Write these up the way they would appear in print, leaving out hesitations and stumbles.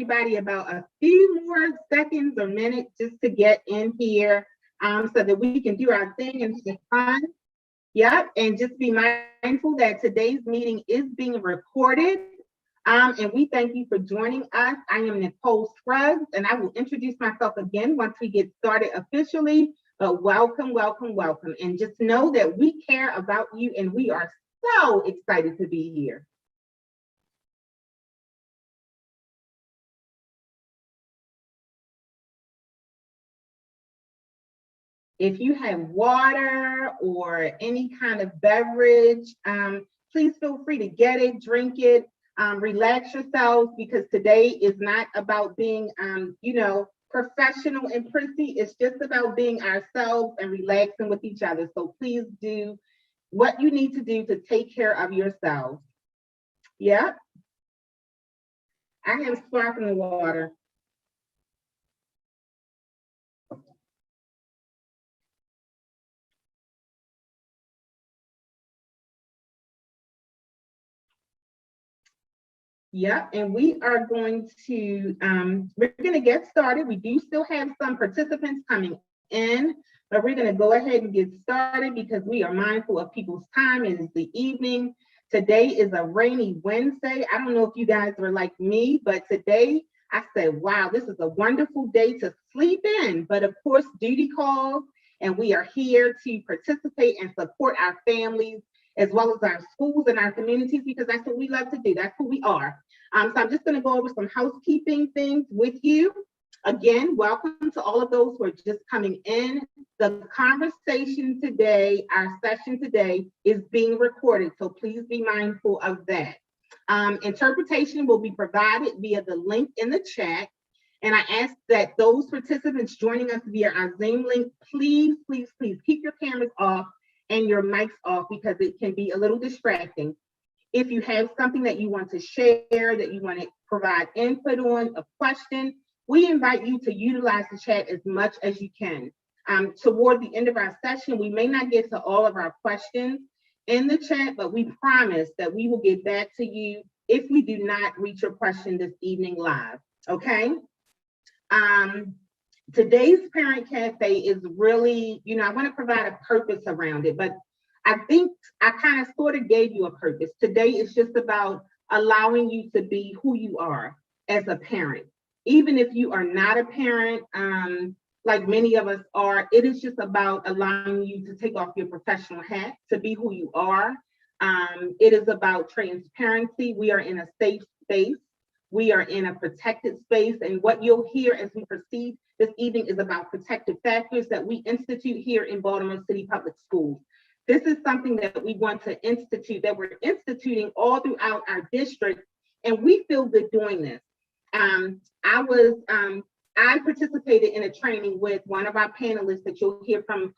everybody about a few more seconds or minutes just to get in here so that we can do our thing and have fun. Yep, and just be mindful that today's meeting is being recorded. And we thank you for joining us. I am Nicole Scruggs, and I will introduce myself again once we get started officially. But welcome, welcome, welcome. And just know that we care about you, and we are so excited to be here. If you have water or any kind of beverage, please feel free to get it, drink it, relax yourselves, because today is not about being, professional and prissy. It's just about being ourselves and relaxing with each other. So please do what you need to do to take care of yourselves. Yeah. I have sparkling water. Yep, and we are going to, we're going to get started. We do still have some participants coming in, but we're going to go ahead and get started because we are mindful of people's time. It is the evening. Today is a rainy Wednesday. I don't know if you guys were like me, but today I said, wow, this is a wonderful day to sleep in. But of course, duty calls, and we are here to participate and support our families as well as our schools and our communities, because that's what we love to do. That's who we are. So I'm just going to go over some housekeeping things with you. Again, welcome to all of those who are just coming in. The conversation today, our session today, is being recorded, so please be mindful of that. Interpretation will be provided via the link in the chat. And I ask that those participants joining us via our Zoom link, please, please, please keep your cameras off and your mics off, because it can be a little distracting. If you have something that you want to share, that you want to provide input on, a question, we invite you to utilize the chat as much as you can. Toward the end of our session, we may not get to all of our questions in the chat, but we promise that we will get back to you if we do not reach your question this evening live, okay? Today's Parent Cafe is really, I want to provide a purpose around it, but I think I kind of sort of gave you a purpose. Today is just about allowing you to be who you are as a parent. Even if you are not a parent, like many of us are, it is just about allowing you to take off your professional hat to be who you are. It is about transparency. We are in a safe space. We are in a protected space, and what you'll hear as we proceed this evening is about protective factors that we institute here in Baltimore City Public Schools. This is something that we want to institute, that we're instituting all throughout our district, and we feel good doing this. I participated in a training with one of our panelists that you'll hear from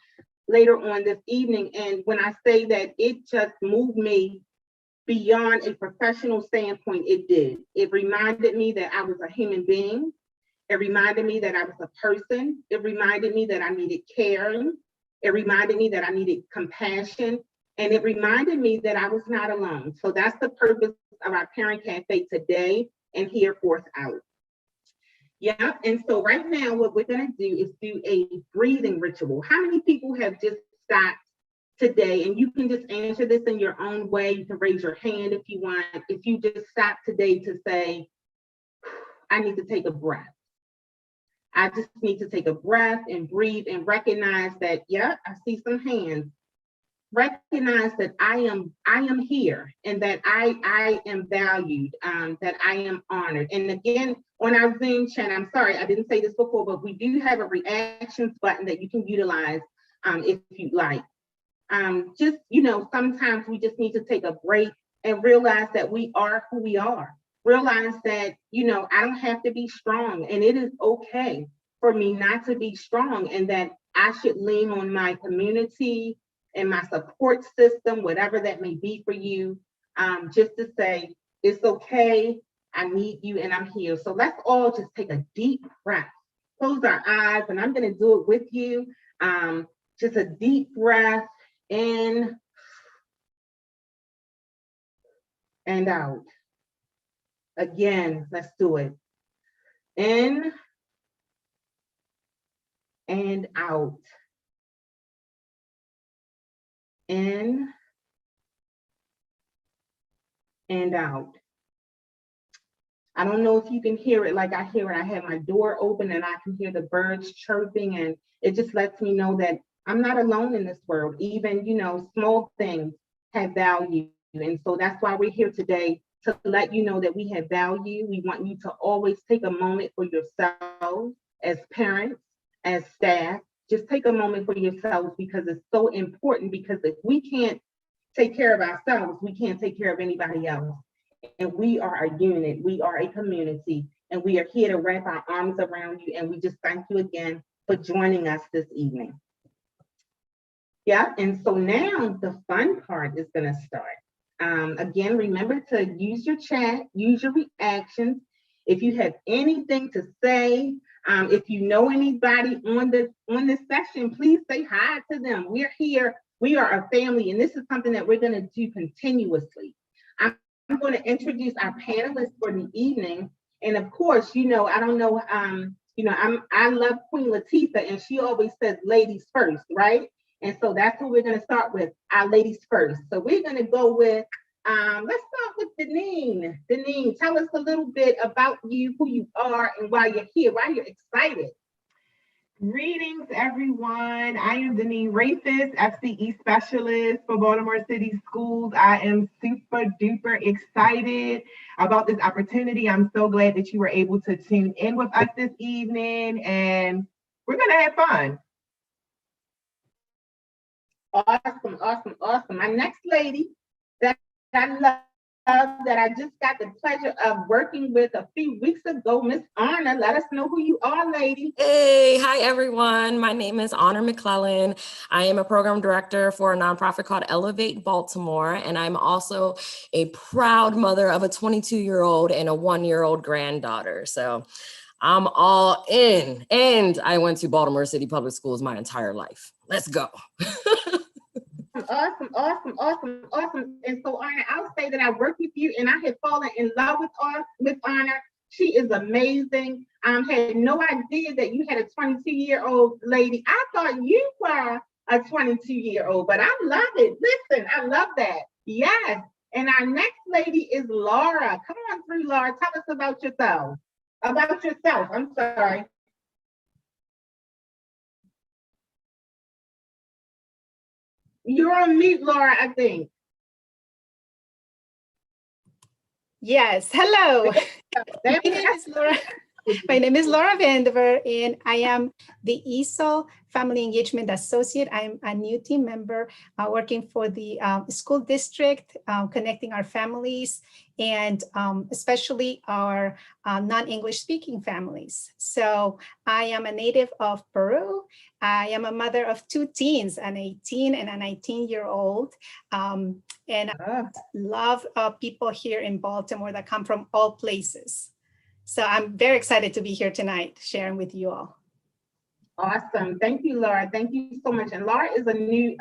later on this evening, and when I say that it just moved me beyond a professional standpoint, it did. It reminded me that I was a human being. It reminded me that I was a person. It reminded me that I needed caring. It reminded me that I needed compassion. And it reminded me that I was not alone. So that's the purpose of our Parent Cafe today and here forth out. Yeah, and so right now what we're gonna do is do a breathing ritual. How many people have just stopped today? And you can just answer this in your own way. You can raise your hand if you want. If you just stop today to say, I need to take a breath. I just need to take a breath and breathe and recognize that, yeah, I see some hands. Recognize that I am here, and that I am valued, that I am honored. And again, on our Zoom chat, I'm sorry, I didn't say this before, but we do have a reactions button that you can utilize if you'd like. Just, sometimes we just need to take a break and realize that we are who we are. Realize that, I don't have to be strong, and it is okay for me not to be strong, and that I should lean on my community and my support system, whatever that may be for you, just to say, it's okay, I need you, and I'm here. So let's all just take a deep breath. Close our eyes, and I'm gonna do it with you. Just a deep breath in and out. Again, let's do it. In and out. In and out. I don't know if you can hear it like I hear it. I have my door open and I can hear the birds chirping, and it just lets me know that I'm not alone in this world. Even, small things have value. And so that's why we're here today, to let you know that we have value. We want you to always take a moment for yourselves as parents, as staff. Just take a moment for yourselves, because it's so important, because if we can't take care of ourselves, we can't take care of anybody else. And we are a unit, we are a community, and we are here to wrap our arms around you. And we just thank you again for joining us this evening. Yeah, and so now the fun part is going to start. Again, remember to use your chat, use your reactions. If you have anything to say, if you know anybody on this session, please say hi to them. We're here. We are a family, and this is something that we're going to do continuously. I'm going to introduce our panelists for the evening. And of course, I don't know, I love Queen Latifah, and she always says ladies first, right? And so that's what we're going to start with, our ladies first. So we're going to go with, let's start with Deneen. Deneen, tell us a little bit about you, who you are, and why you're here, why you're excited. Greetings, everyone. I am Deneen Rafis, FCE Specialist for Baltimore City Schools. I am super duper excited about this opportunity. I'm so glad that you were able to tune in with us this evening, and we're going to have fun. Awesome, awesome, awesome. My next lady that I love, that I just got the pleasure of working with a few weeks ago, Miss Anna. Let us know who you are, lady. Hey, hi everyone. My name is Honor McClellan. I am a program director for a nonprofit called Elevate Baltimore, and I'm also a proud mother of a 22-year-old and a 1-year-old granddaughter. So I'm all in, and I went to Baltimore City Public Schools my entire life. Let's go. Awesome, awesome, awesome, awesome. And so, Anna, I'll say that I worked with you, and I have fallen in love with Anna. She is amazing. Had no idea that you had a 22-year-old lady. I thought you were a 22-year-old, but I love it. Listen, I love that. Yes. And our next lady is Laura. Come on through, Laura. Tell us about yourself. I'm sorry. You're on mute, Laura, I think. Yes, hello. My name is Laura Vandiver, and I am the ESOL Family Engagement Associate. I'm a new team member working for the school district, connecting our families, and especially our non-English speaking families. So I am a native of Peru. I am a mother of 2 teens, an 18 and a 19-year-old. And I love people here in Baltimore that come from all places. So I'm very excited to be here tonight, sharing with you all. Awesome. Thank you, Laura. Thank you so much. And Laura is a new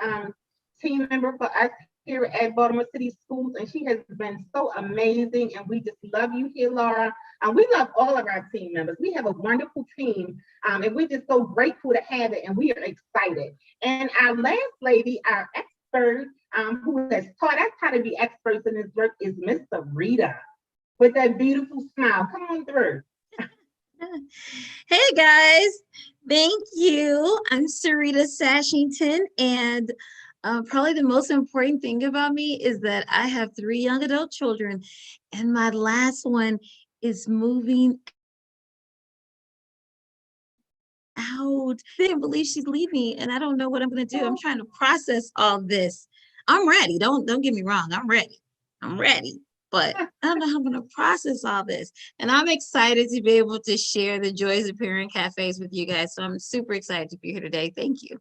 team member for us here at Baltimore City Schools, and she has been so amazing. And we just love you here, Laura. We love all of our team members. We have a wonderful team, and we're just so grateful to have it, and we are excited. And our last lady, our expert, who has taught us how to be experts in this work, is Miss Rita, with that beautiful smile. Come on through. Hey guys, thank you. I'm Sarita Sashington, and probably the most important thing about me is that I have 3 young adult children, and my last one is moving out. I didn't believe she's leaving, and I don't know what I'm going to do. I'm trying to process all this. I'm ready. Don't get me wrong. I'm ready. But I don't know how I'm going to process all this. And I'm excited to be able to share the joys of parent cafes with you guys. So I'm super excited to be here today. Thank you.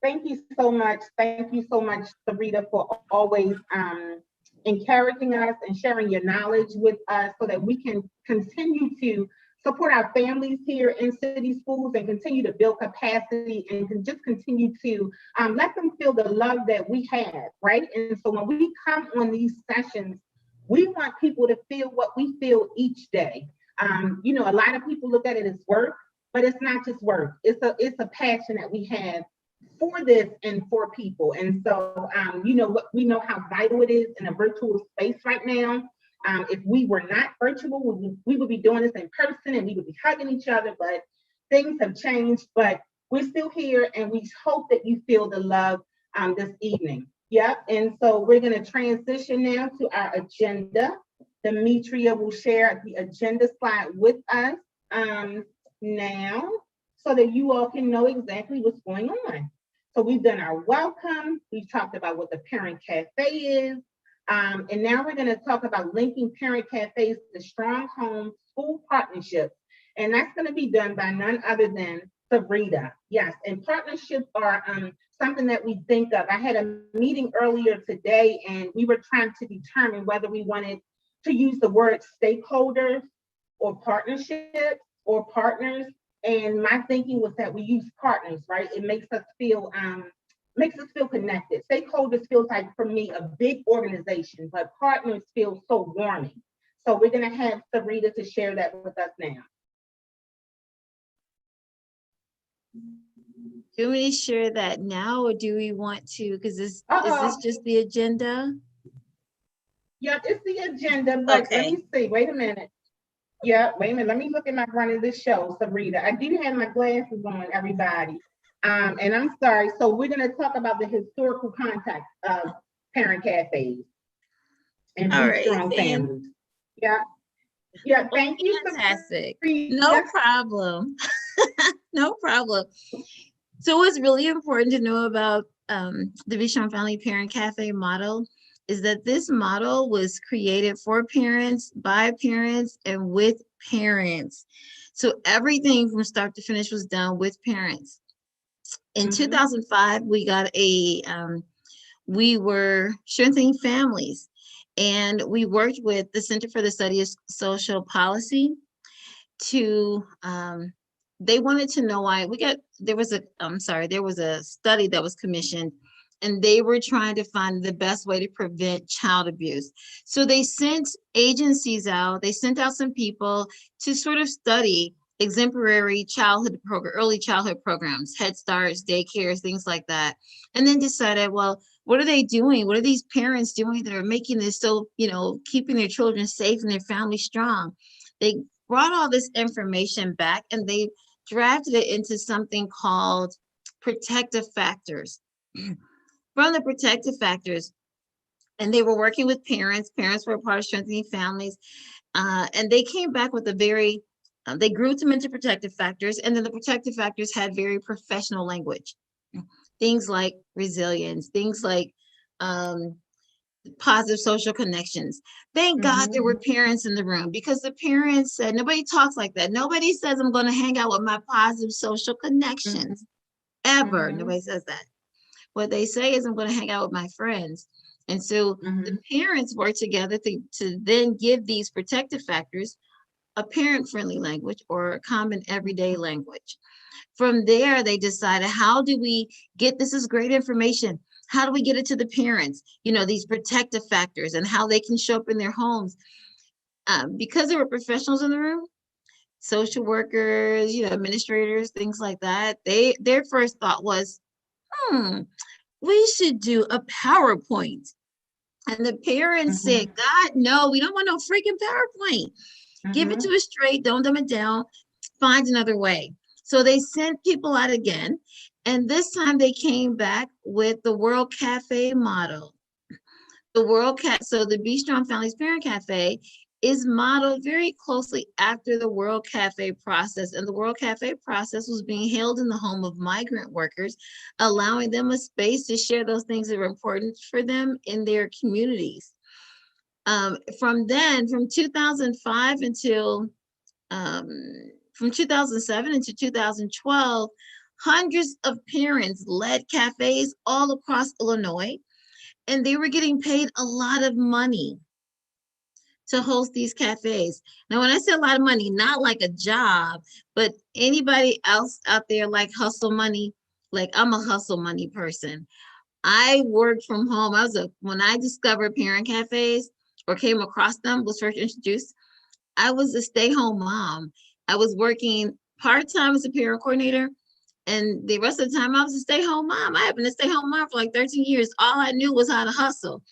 Thank you so much. Thank you so much, Sarita, for always encouraging us and sharing your knowledge with us so that we can continue to support our families here in city schools and continue to build capacity and can just continue to let them feel the love that we have, right? And so when we come on these sessions, we want people to feel what we feel each day. You know, a lot of people look at it as work, but it's not just work. It's a passion that we have for this and for people. And so, you know, we know how vital it is in a virtual space right now. If we were not virtual, we would be doing this in person and we would be hugging each other, but things have changed, but we're still here and we hope that you feel the love this evening. Yep. And so we're going to transition now to our agenda. Demetria will share the agenda slide with us now so that you all can know exactly what's going on. So we've done our welcome. We've talked about what the Parent Cafe is. And now we're going to talk about linking parent cafes to strong home school partnerships. And that's going to be done by none other than Sarita. Yes, and partnerships are something that we think of. I had a meeting earlier today and we were trying to determine whether we wanted to use the word stakeholders or partnerships or partners. And my thinking was that we use partners, right? It makes us feel connected. Stakeholders feels like, for me, a big organization, but partners feel so warming. So we're going to have Sarita to share that with us now. Do we need to share that now, or do we want to, because is this just the agenda? Yep, it's the agenda, but Okay. Let me see. Wait a minute. Yeah, wait a minute. Let me look at my front of this show, Sarita. I do have my glasses on, everybody. And I'm sorry. So we're going to talk about the historical context of parent cafes and strong families. Yeah. Yeah. Thank you. Fantastic. Sarita. No problem. No problem. So what's really important to know about the Be Strong Family Parent Cafe model is that this model was created for parents, by parents, and with parents. So everything from start to finish was done with parents. In 2005, we got we were strengthening families, and we worked with the Center for the Study of Social Policy to, they wanted to know why there was a study that was commissioned, and they were trying to find the best way to prevent child abuse. So they sent agencies out, they sent out some people to sort of study exemplary early childhood programs, Head Starts, daycares, things like that. And then decided, well, what are they doing? What are these parents doing that are making this so, keeping their children safe and their family strong? They brought all this information back and they drafted it into something called protective factors. From the protective factors, and they were working with parents. Parents were a part of strengthening families, and they came back with they grouped them into protective factors, and then the protective factors had very professional language. Things like resilience, things like positive social connections. Thank God there were parents in the room, because the parents said, nobody talks like that. Nobody says, I'm going to hang out with my positive social connections. Ever. Nobody says that. What they say is, I'm going to hang out with my friends. And so the parents work together to then give these protective factors a parent-friendly language or a common everyday language. From there, they decided, how do we get, this is great information, how do we get it to the parents? These protective factors and how they can show up in their homes. Because there were professionals in the room, social workers, administrators, things like that, their first thought was, we should do a PowerPoint. And the parents said, God, no, we don't want no freaking PowerPoint. Give it to us straight, don't dumb it down, find another way. So they sent people out again. And this time they came back with the World Cafe model. So the Be Strong Families Parent Cafe is modeled very closely after the World Cafe process. And the World Cafe process was being held in the home of migrant workers, allowing them a space to share those things that were important for them in their communities. From 2005 until, from 2007 into 2012, hundreds of parents led cafes all across Illinois, and they were getting paid a lot of money to host these cafes. Now, when I say a lot of money, not like a job, but anybody else out there like hustle money, like I'm a hustle money person. I worked from home. When I discovered parent cafes or came across them, was first introduced, I was a stay-home mom. I was working part-time as a parent coordinator, and the rest of the time I was a stay-home mom. I have been a stay-home mom for like 13 years. All I knew was how to hustle.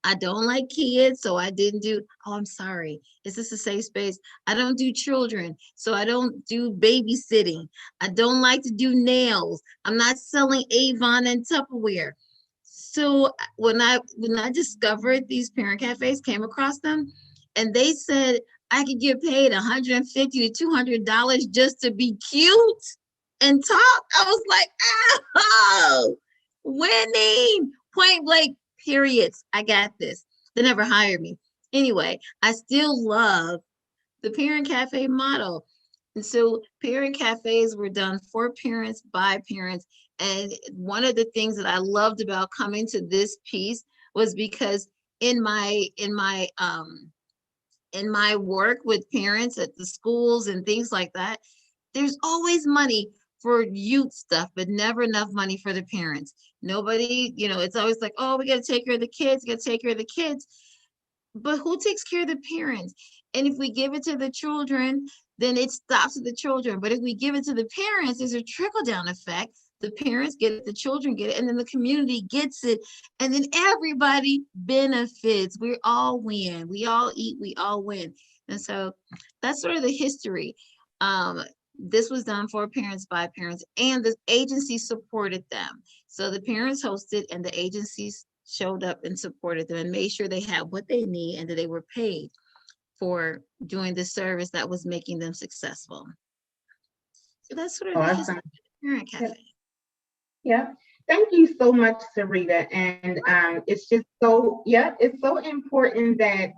I don't like kids, so I didn't do, oh, I'm sorry. Is this a safe space? I don't do children, so I don't do babysitting. I don't like to do nails. I'm not selling Avon and Tupperware. So when I discovered these parent cafes, came across them, and they said I could get paid $150 to $200 just to be cute and talk. I was like, oh, winning, point blank, periods. I got this. They never hired me. Anyway, I still love the parent cafe model. And so parent cafes were done for parents, by parents. And one of the things that I loved about coming to this piece was because in my work with parents at the schools and things like that, there's always money for youth stuff, but never enough money for the parents. Nobody, it's always like, oh, we got to take care of the kids, got to take care of the kids. But who takes care of the parents? And if we give it to the children, then it stops with the children. But if we give it to the parents, there's a trickle down effect. The parents get it, the children get it, and then the community gets it. And then everybody benefits. We all win. We all eat, we all win. And so that's sort of the history. This was done for parents, by parents, and the agency supported them. So the parents hosted and the agencies showed up and supported them and made sure they had what they need and that they were paid for doing the service that was making them successful. So that's sort of the history of the parent cafe. Yeah. Thank you so much, Sarita. And it's just so, it's so important that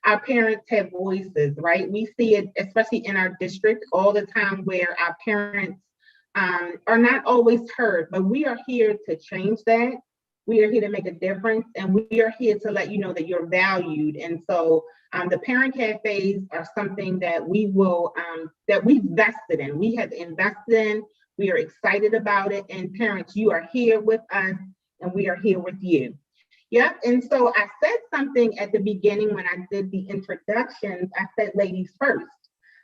our parents have voices, right? We see it, especially in our district, all the time where our parents are not always heard, but we are here to change that. We are here to make a difference, and we are here to let you know that you're valued. And so the parent cafes are something that we will, that we've vested in. We have invested in, we are excited about it. And parents, you are here with us, and we are here with you. Yep. And so I said something at the beginning when I did the introductions. I said ladies first.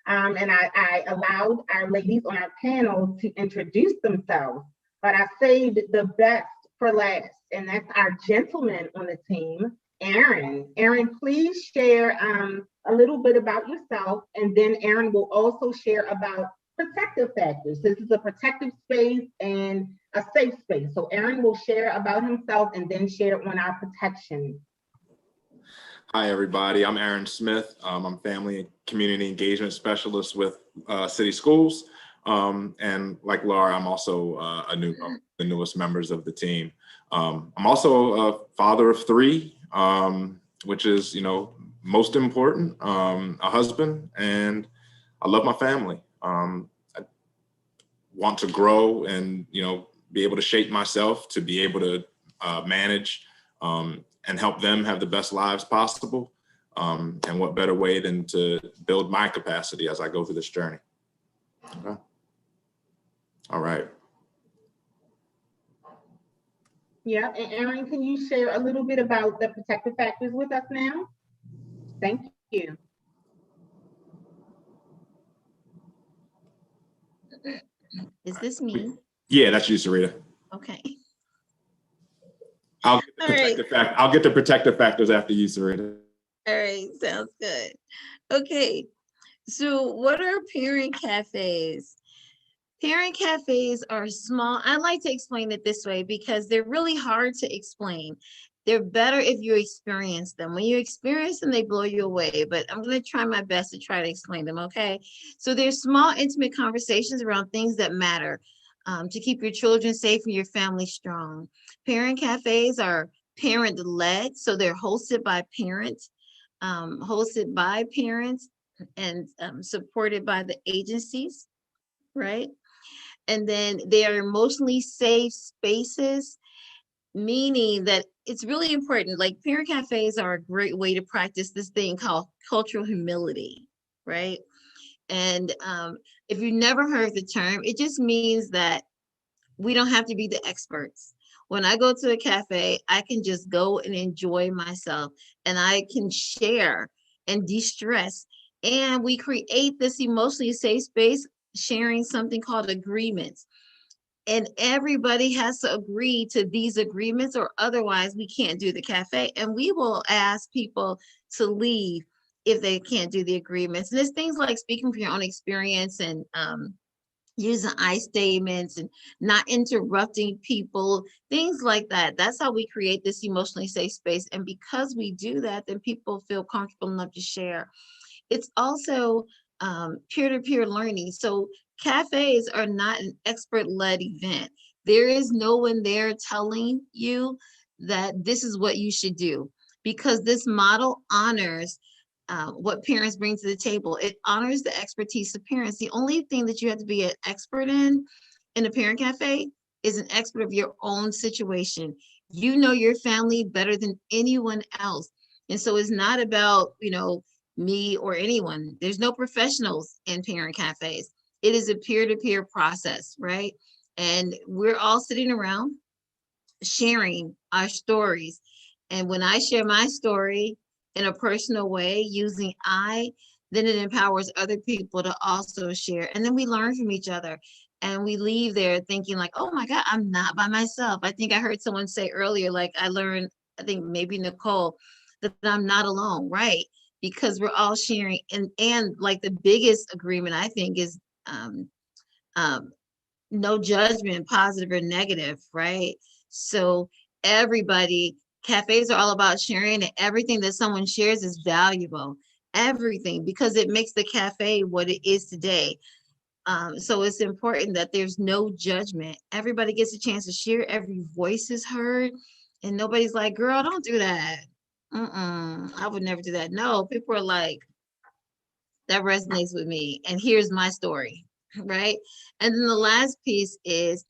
And I allowed our ladies on our panel to introduce themselves, but I saved the best for last. And that's our gentleman on the team, Aaron. Aaron, please share a little bit about yourself. And then Aaron will also share about protective factors. This is a protective space and a safe space. So Aaron will share about himself and then share on our protection. Hi, everybody. I'm Aaron Smith. I'm Family and Community Engagement Specialist with City Schools. And like Laura, I'm also the newest members of the team. I'm also a father of three, which is, most important, a husband, and I love my family. I want to grow and, be able to shape myself to be able to manage and help them have the best lives possible. And what better way than to build my capacity as I go through this journey. Okay. All right. Yeah, and Aaron, can you share a little bit about the protective factors with us now? Thank you. Is this me? Yeah, that's you, Sarita. Okay. I'll get the protective factors after you, Sarita. All right, sounds good. Okay, so what are parent cafes? Parent cafes are small. I like to explain it this way because they're really hard to explain. They're better if you experience them. When you experience them, they blow you away, but I'm going to try my best to try to explain them, okay? So they're small, intimate conversations around things that matter to keep your children safe and your family strong. Parent cafes are parent-led, so they're hosted by parents, and supported by the agencies, right? And then they are emotionally safe spaces, meaning that it's really important. Like parent cafes are a great way to practice this thing called cultural humility, right? And if you never heard the term, it just means that we don't have to be the experts. When I go to a cafe, I can just go and enjoy myself, and I can share and de-stress And we create this emotionally safe space, sharing something called agreements. And everybody has to agree to these agreements, or otherwise we can't do the cafe. And we will ask people to leave if they can't do the agreements. And it's things like speaking from your own experience, and using I statements, and not interrupting people, things like that. That's how we create this emotionally safe space. And because we do that, then people feel comfortable enough to share. It's also peer-to-peer learning. So cafes are not an expert-led event. There is no one there telling you that this is what you should do, because this model honors what parents bring to the table. It honors the expertise of parents. The only thing that you have to be an expert in a parent cafe is an expert of your own situation. You know your family better than anyone else. And so it's not about, me or anyone. There's no professionals in parent cafes. It is a peer-to-peer process, right? And we're all sitting around sharing our stories. And when I share my story in a personal way using then it empowers other people to also share. And then we learn from each other. And we leave there thinking like, oh my God, I'm not by myself. I think I heard someone say earlier, like I learned, I think maybe Nicole, that I'm not alone, right? Because we're all sharing. And like the biggest agreement, I think, is no judgment, positive or negative, right? So cafes are all about sharing, and everything that someone shares is valuable. Everything, because it makes the cafe what it is today. So it's important that there's no judgment. Everybody gets a chance to share. Every voice is heard, and nobody's like, girl, don't do that. I would never do that. No, people are like, that resonates with me, and here's my story, right? And then the last piece is,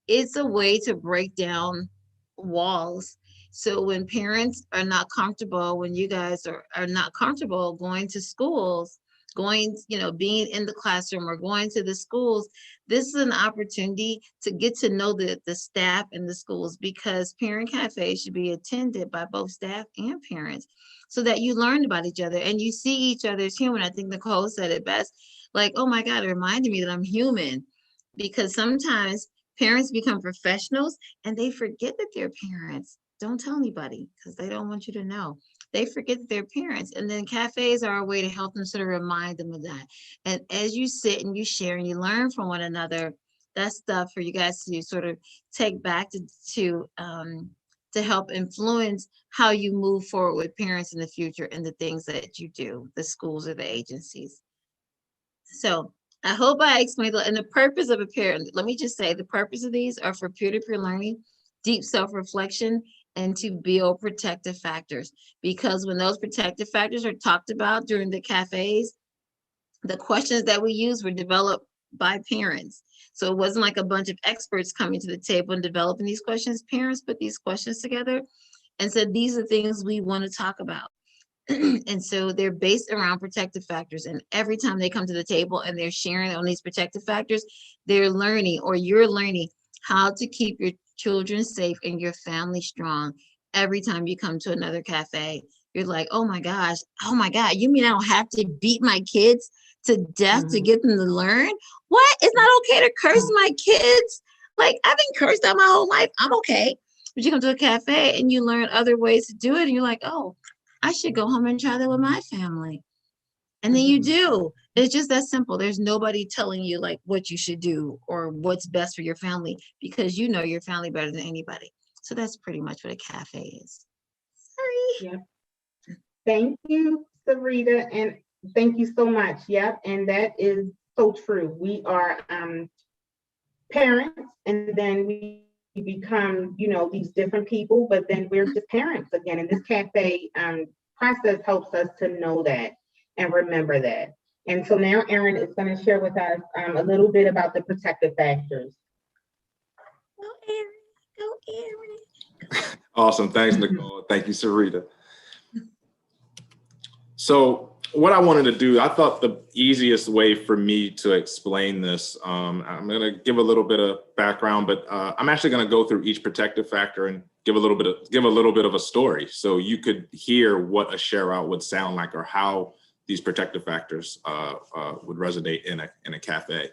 it's a way to break down walls. So when parents are not comfortable, when you guys are not comfortable going to schools, being in the classroom or going to the schools, this is an opportunity to get to know the staff in the schools, because parent cafes should be attended by both staff and parents, so that you learn about each other and you see each other as human. I think Nicole said it best, like, oh my God, it reminded me that I'm human. Because sometimes parents become professionals and they forget that they're parents. Don't tell anybody, because they don't want you to know. They forget that they're parents. And then cafes are a way to help them sort of remind them of that. And as you sit and you share and you learn from one another, that's stuff for you guys to sort of take back to help influence how you move forward with parents in the future and the things that you do, the schools or the agencies. So I hope I explained that. And the purpose of a parent, let me just say, the purpose of these are for peer-to-peer learning, deep self-reflection, and to build protective factors. Because when those protective factors are talked about during the cafes, the questions that we use were developed by parents. So it wasn't like a bunch of experts coming to the table and developing these questions. Parents put these questions together and said, these are things we want to talk about. And so they're based around protective factors. And every time they come to the table and they're sharing on these protective factors, they're learning, or you're learning, how to keep your children safe and your family strong. Every time you come to another cafe, you're like, oh my God, you mean I don't have to beat my kids to death to get them to learn? What? It's not okay to curse my kids? Like, I've been cursed out my whole life. I'm okay. But you come to a cafe and you learn other ways to do it, and you're like, oh, I should go home and try that with my family. And then you do. It's just that simple. There's nobody telling you like what you should do or what's best for your family, because you know your family better than anybody. So that's pretty much what a cafe is. Sorry. Yep. Thank you, Sarita, and thank you so much. Yep, and that is so true. We are parents, and then we become, these different people, but then we're just parents again. And this cafe process helps us to know that and remember that. And so now Erin is going to share with us a little bit about the protective factors. Go Erin. Go Erin. Awesome. Thanks, Nicole. Thank you, Sarita. So what I wanted to do, I thought the easiest way for me to explain this, I'm going to give a little bit of background, but I'm actually going to go through each protective factor and give a little bit of a story, so you could hear what a share out would sound like, or how these protective factors would resonate in a cafe.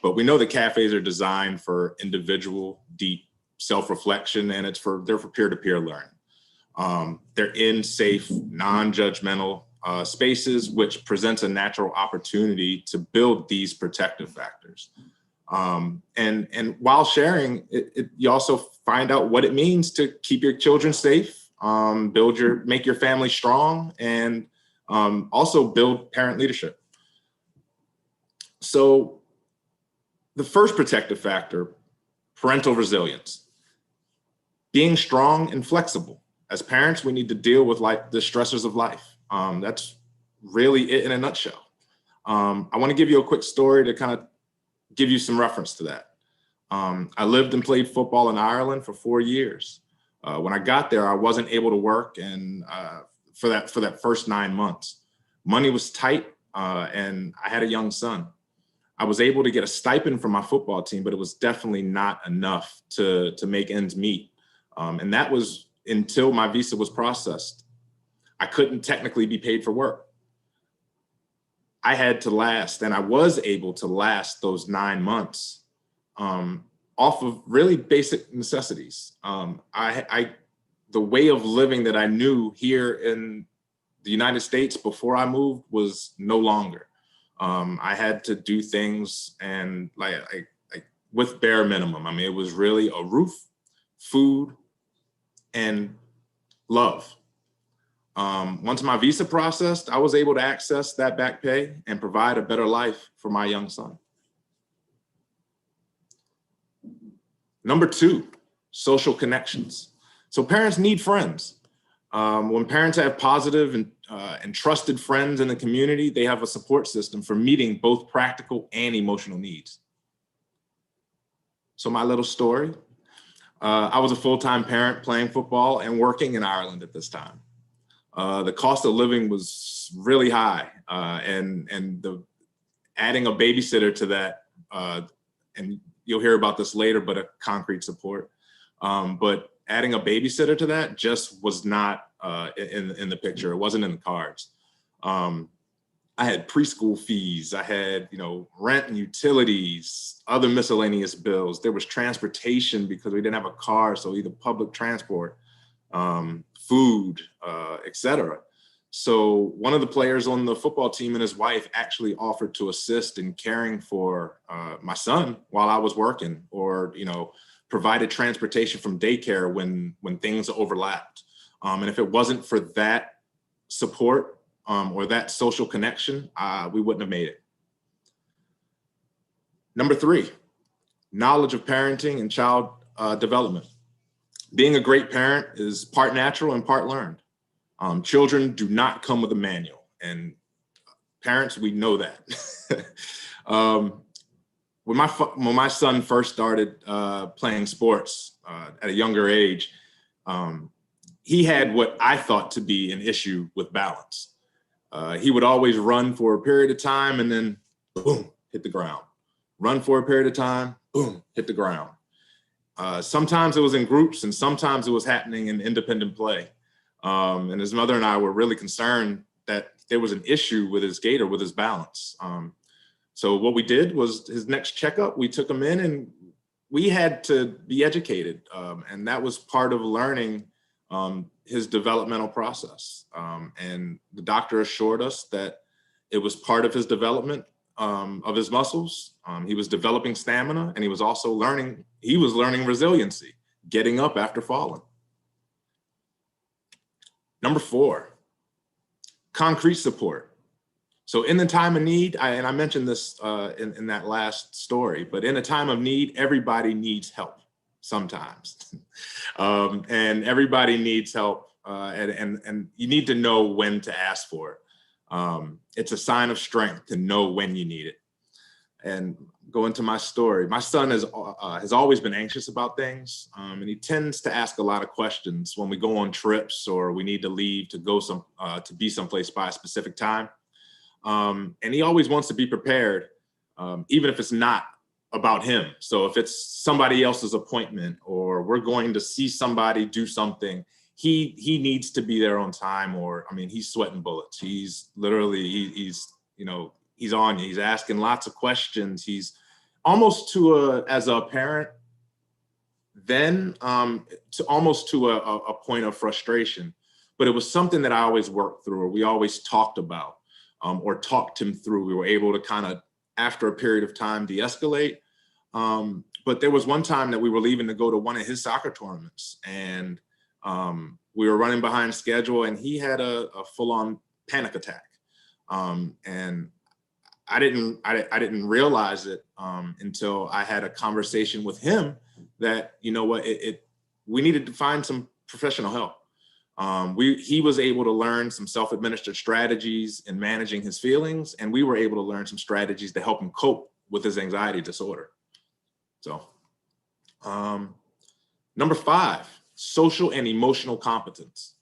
But we know that cafes are designed for individual, deep self-reflection, and they're for peer-to-peer learning. They're in safe, non-judgmental spaces, which presents a natural opportunity to build these protective factors. And while sharing, you also find out what it means to keep your children safe, make your family strong, and also build parent leadership. So the first protective factor, parental resilience. Being strong and flexible. As parents, we need to deal with the stressors of life. That's really it in a nutshell. I want to give you a quick story to kind of give you some reference to that. I lived and played football in Ireland for 4 years. When I got there, I wasn't able to work, and for that first 9 months, money was tight, and I had a young son. I was able to get a stipend from my football team, but it was definitely not enough to make ends meet. And that was until my visa was processed. I couldn't technically be paid for work. I had to last, and I was able to last those 9 months off of really basic necessities. The way of living that I knew here in the United States before I moved was no longer. I had to do things and like with bare minimum. I mean, it was really a roof, food, and love. Once my visa processed, I was able to access that back pay and provide a better life for my young son. Number 2, social connections. So parents need friends. When parents have positive and trusted friends in the community, they have a support system for meeting both practical and emotional needs. So my little story, I was a full-time parent playing football and working in Ireland at this time. The cost of living was really high, and adding a babysitter to that, and you'll hear about this later, but a concrete support. But adding a babysitter to that just was not in the picture. It wasn't in the cards. I had preschool fees. I had, rent and utilities, other miscellaneous bills. There was transportation because we didn't have a car, so either public transport, food, etc. So one of the players on the football team and his wife actually offered to assist in caring for my son while I was working, or provided transportation from daycare when things overlapped. And if it wasn't for that support or that social connection, we wouldn't have made it. Number 3, knowledge of parenting and child development. Being a great parent is part natural and part learned. Children do not come with a manual, and parents, we know that. When my son first started playing sports at a younger age, he had what I thought to be an issue with balance. He would always run for a period of time and then boom, hit the ground. Run for a period of time, boom, hit the ground. Sometimes it was in groups and sometimes it was happening in independent play. And his mother and I were really concerned that there was an issue with his gait or with his balance. So what we did was his next checkup, we took him in and we had to be educated. And that was part of learning his developmental process. And the doctor assured us that it was part of his development of his muscles. He was developing stamina, and he was also learning resiliency, getting up after falling. Number 4, concrete support. So in the time of need, and I mentioned this in that last story, but in a time of need, everybody needs help sometimes. And everybody needs help, and you need to know when to ask for it. It's a sign of strength to know when you need it. And go into my story. My son has always been anxious about things, and he tends to ask a lot of questions when we go on trips or we need to leave to go to be someplace by a specific time. And he always wants to be prepared, even if it's not about him. So if it's somebody else's appointment or we're going to see somebody do something, he needs to be there on time, or I mean, he's sweating bullets. He's literally he's you know, he's on you. He's asking lots of questions. He's almost as a parent then to almost to a point of frustration. But it was something that I always worked through, or we always talked about, or talked him through. We were able to kind of, after a period of time, de-escalate. But there was one time that we were leaving to go to one of his soccer tournaments, and we were running behind schedule, and he had a full-on panic attack. And I didn't realize it until I had a conversation with him that, you know what, we needed to find some professional help. He was able to learn some self-administered strategies in managing his feelings, and we were able to learn some strategies to help him cope with his anxiety disorder. So, number 5, social and emotional competence.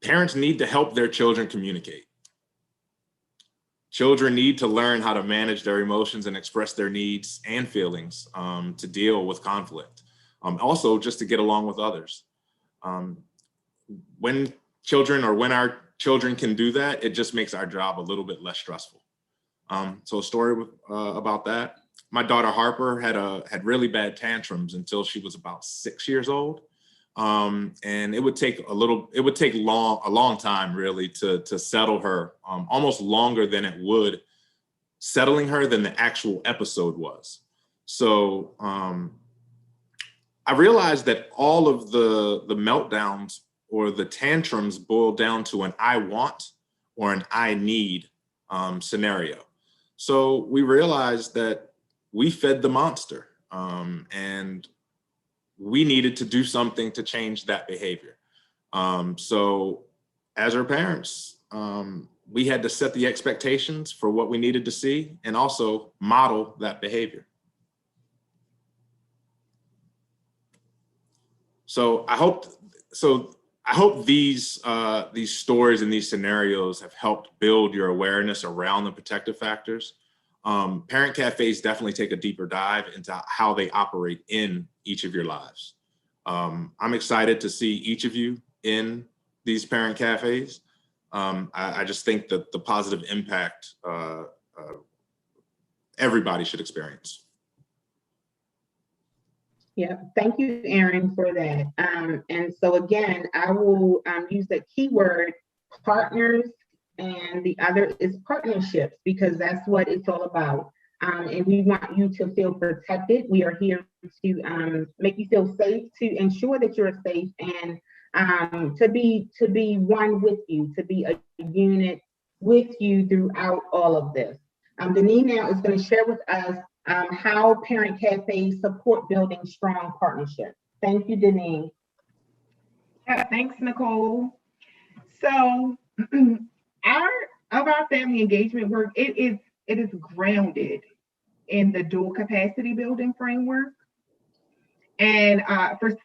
Parents need to help their children communicate. Children need to learn how to manage their emotions and express their needs and feelings to deal with conflict. Also, just to get along with others. When our children can do that, it just makes our job a little bit less stressful. So a story about that. My daughter Harper had really bad tantrums until she was about 6 years old. And it would take a long time really to settle her, almost longer than it would settling her than the actual episode was. So I realized that all of the meltdowns or the tantrums boil down to an I want or an I need scenario. So we realized that we fed the monster, and we needed to do something to change that behavior. So as her parents, we had to set the expectations for what we needed to see and also model that behavior. So I hope these stories and these scenarios have helped build your awareness around the protective factors. Parent cafes definitely take a deeper dive into how they operate in each of your lives. I'm excited to see each of you in these parent cafes. I just think that the positive impact everybody should experience. Yeah, thank you, Aaron, for that. And so again, I will use the keyword partners, and the other is partnerships, because that's what it's all about. And we want you to feel protected. We are here to make you feel safe, to ensure that you're safe, and to be one with you, to be a unit with you throughout all of this. Denise now is going to share with us how parent cafes support building strong partnerships. Thank you, Denise. Yeah, thanks, Nicole. So our family engagement work, it is grounded in the dual capacity building framework, and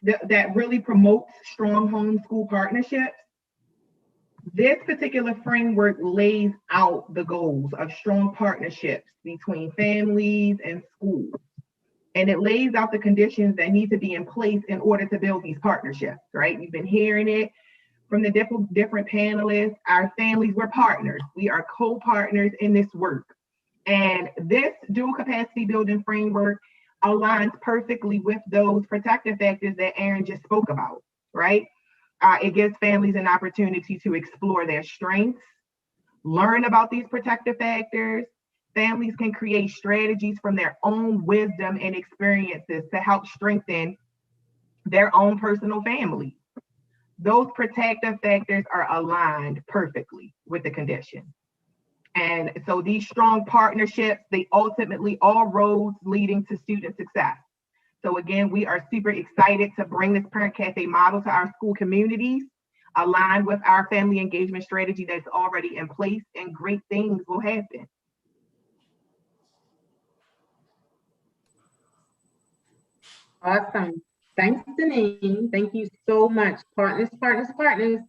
that really promotes strong home-school partnerships. This particular framework lays out the goals of strong partnerships between families and schools, and it lays out the conditions that need to be in place in order to build these partnerships, right? You've been hearing it from the different panelists. Our families, we're partners. We are co-partners in this work. And this dual capacity building framework aligns perfectly with those protective factors that Aaron just spoke about, right? It gives families an opportunity to explore their strengths, learn about these protective factors. Families can create strategies from their own wisdom and experiences to help strengthen their own personal family. Those protective factors are aligned perfectly with the condition. And so these strong partnerships, they ultimately all roads leading to student success. So again, we are super excited to bring this parent cafe model to our school communities, aligned with our family engagement strategy that's already in place, and great things will happen. Awesome. Thanks, Denise. Thank you so much. Partners, partners, partners.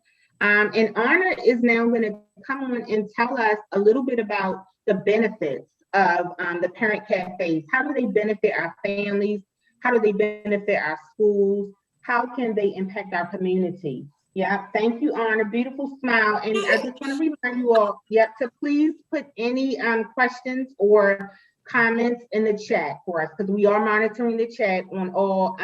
And Honor is now going to come on and tell us a little bit about the benefits of the parent cafes. How do they benefit our families? How do they benefit our schools? how can they impact our community? Yeah, thank you, Honor. Beautiful smile. And I just want to remind you all, to please put any questions or comments in the chat for us, because we are monitoring the chat on all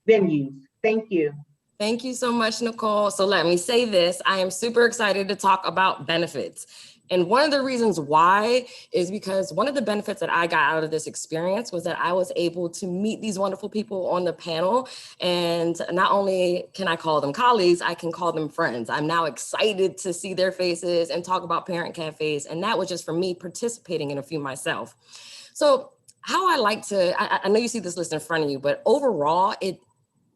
venues. Thank you. Thank you so much, Nicole. So let me say this. I am super excited to talk about benefits. And one of the reasons why is because one of the benefits that I got out of this experience was that I was able to meet these wonderful people on the panel. And not only can I call them colleagues, I can call them friends. I'm now excited to see their faces and talk about parent cafes. And that was just for me participating in a few myself. So how I like to, I know you see this list in front of you, but overall, it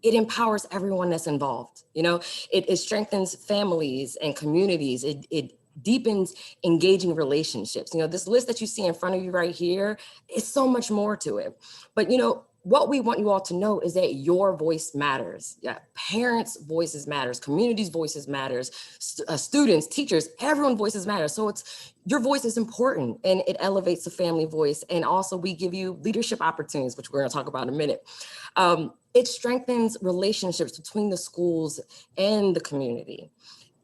empowers everyone that's involved. You know, it strengthens families and communities. It deepens engaging relationships. You know, this list that you see in front of you right here is so much more to it. But, you know, what we want you all to know is that your voice matters. Yeah, parents' voices matters, communities' voices matters, students, teachers, everyone's voices matter. So your voice is important, and it elevates the family voice. And also we give you leadership opportunities, which we're gonna talk about in a minute. It strengthens relationships between the schools and the community.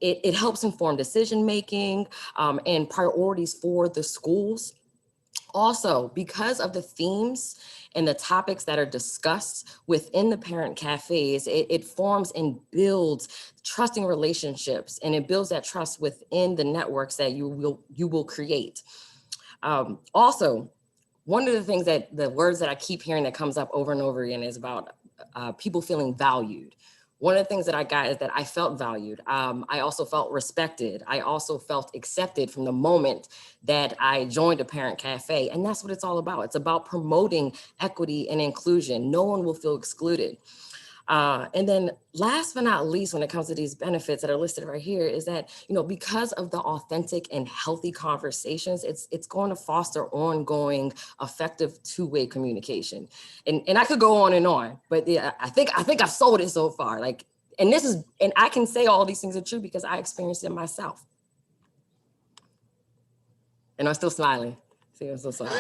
It helps inform decision-making and priorities for the schools. Also, because of the themes and the topics that are discussed within the parent cafes, it forms and builds trusting relationships, and it builds that trust within the networks that you will create. Also, one of the things that the words that I keep hearing that comes up over and over again is about people feeling valued. One of the things that I got is that I felt valued. I also felt respected. I also felt accepted from the moment that I joined a parent cafe. And that's what it's all about. It's about promoting equity and inclusion. No one will feel excluded. And then last but not least, when it comes to these benefits that are listed right here, is that, you know, because of the authentic and healthy conversations, it's going to foster ongoing, effective two-way communication. And I could go on, but yeah, I think I've sold it so far. Like, and I can say all these things are true because I experienced it myself. And I'm still smiling. See, I'm still smiling.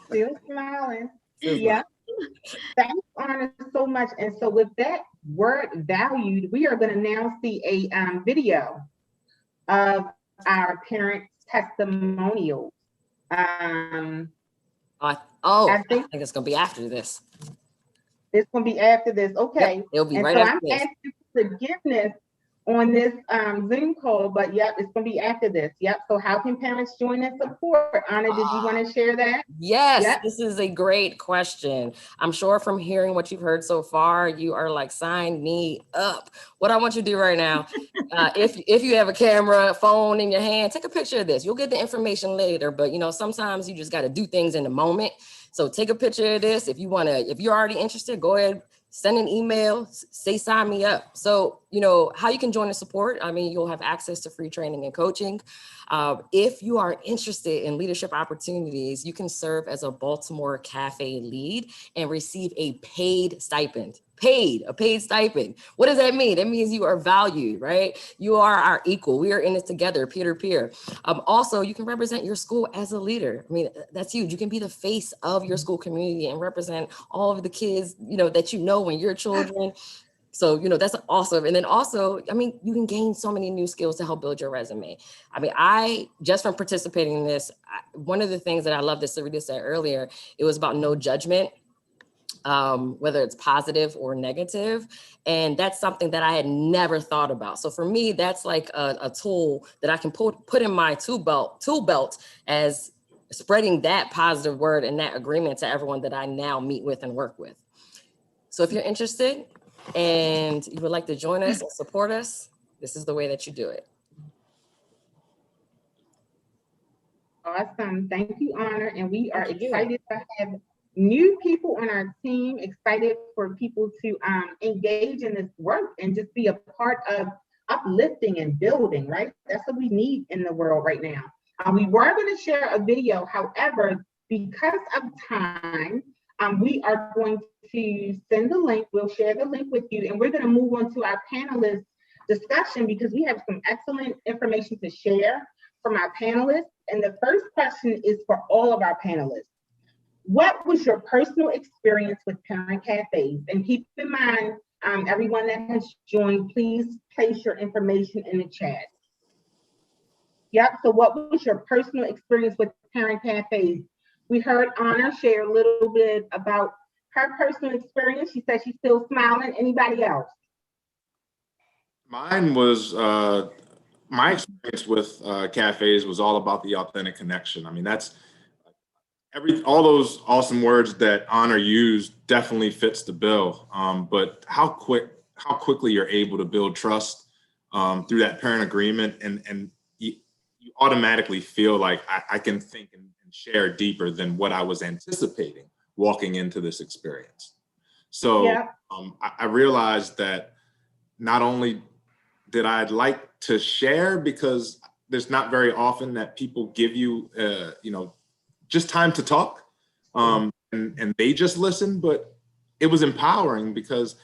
Still smiling. Yeah. Thanks, Anna, so much. And so with that word valued, we are going to now see a video of our parent testimonials. I think it's going to be after this. It's going to be after this. Okay. Yep, it'll be and right so after I'm this. asking forgiveness on this Zoom call, but it's going to be after this. So how can parents join and support? Anna, did you want to share that? Yes, This is a great question. I'm sure from hearing what you've heard so far, you are like, sign me up. What I want you to do right now, if you have a camera, phone in your hand, take a picture of this. You'll get the information later, but you know, sometimes you just got to do things in the moment. So take a picture of this. If you're already interested, go ahead, send an email, say sign me up. So, you know, how you can join and support, I mean, you'll have access to free training and coaching. If you are interested in leadership opportunities, you can serve as a Baltimore Cafe lead and receive a paid stipend. A paid stipend. What does that mean? That means you are valued, right? You are our equal. We are in this together, peer to peer. Also, you can represent your school as a leader. I mean, that's huge. You can be the face of your school community and represent all of the kids, you know, that you know when you're children. So, you know, that's awesome. And then also, I mean, you can gain so many new skills to help build your resume. I mean, just from participating in this, one of the things that I love that Sarita said earlier, it was about no judgment. Whether it's positive or negative. And that's something that I had never thought about. So for me, that's like a tool that I can put in my tool belt as spreading that positive word and that agreement to everyone that I now meet with and work with. So if you're interested and you would like to join us and support us, this is the way that you do it. Awesome. Thank you, Honor. And we are excited to have new people on our team, excited for people to engage in this work and just be a part of uplifting and building, right? That's what we need in the world right now. We were going to share a video, however, because of time, we are going to send the link. We'll share the link with you, and we're going to move on to our panelist discussion because we have some excellent information to share from our panelists. And the first question is for all of our panelists. What was your personal experience with parent cafes? And keep in mind, Everyone that has joined, please place your information in the chat. Yep, so what was your personal experience with parent cafes? We heard Honor share a little bit about her personal experience. She said she's still smiling. Anybody else? Mine was my experience with cafes was all about the authentic connection. I mean, that's all those awesome words that Honor used definitely fits the bill. But how quickly you're able to build trust through that parent agreement, and you automatically feel like I can think and share deeper than what I was anticipating walking into this experience. So Yeah. I realized that not only did I like to share, because there's not very often that people give you, just time to talk, and they just listen, but it was empowering because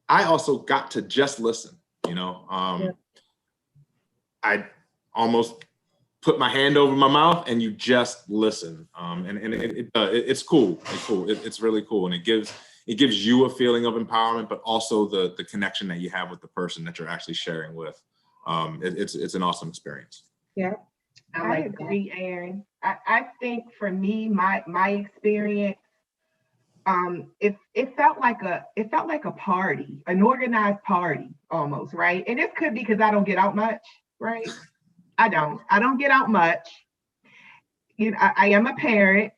I also got to just listen, I almost put my hand over my mouth and you just listen. It's cool. It's really cool. And it gives you a feeling of empowerment, but also the connection that you have with the person that you're actually sharing with. It's an awesome experience. Yeah. I agree, Aaron. I think for me, my experience, it felt like a party, an organized party almost, right? And this could be because I don't get out much, right? I don't get out much. I am a parent,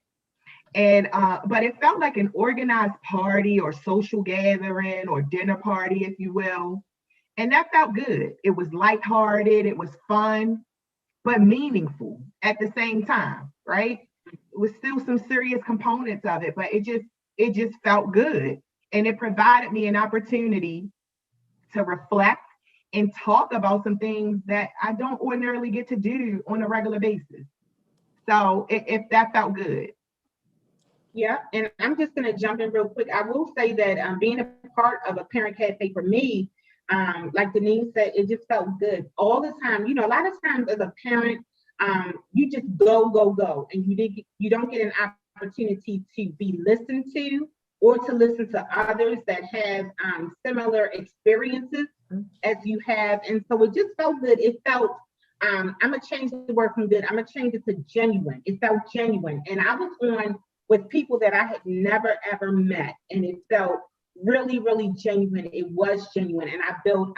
and but it felt like an organized party or social gathering or dinner party, if you will. And that felt good. It was lighthearted, it was fun, but meaningful at the same time, right? It was still some serious components of it, but it just felt good. And it provided me an opportunity to reflect and talk about some things that I don't ordinarily get to do on a regular basis. So if that felt good. Yeah, and I'm just going to jump in real quick. I will say that being a part of a parent cafe for me, like Denise said, it just felt good all the time. A lot of times as a parent, you just go, and you don't get an opportunity to be listened to or to listen to others that have similar experiences as you have. And so it just felt good. It felt, I'm going to change the word from good. I'm going to change it to genuine. It felt genuine. And I was on with people that I had never, ever met. And it felt really, really genuine. It was genuine. And I built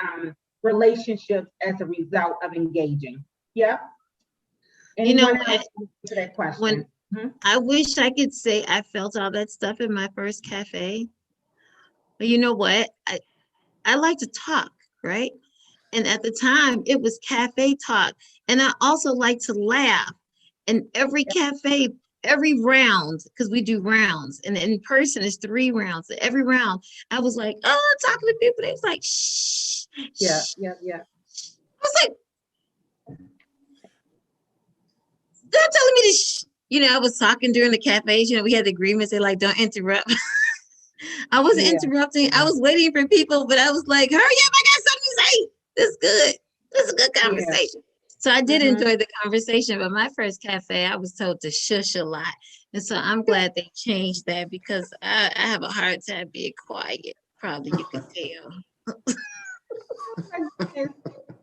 relationships as a result of engaging. Yeah. Anyone else to that question? I wish I could say I felt all that stuff in my first cafe. But you know what? I like to talk, right? And at the time, it was cafe talk. And I also like to laugh. And every cafe, every round, because we do rounds, and in person is 3 rounds. Every round, I was like, oh, talking to people. They was like, shh. Yeah. I was like, they're telling me to shh. I was talking during the cafes. We had the agreements. They like, don't interrupt. I wasn't interrupting. I was waiting for people, but I was like, hurry up. I got something to say. This is good. This is a good conversation. So I did enjoy the conversation, but my first cafe, I was told to shush a lot. And so I'm glad they changed that because I have a hard time being quiet. Probably you can tell.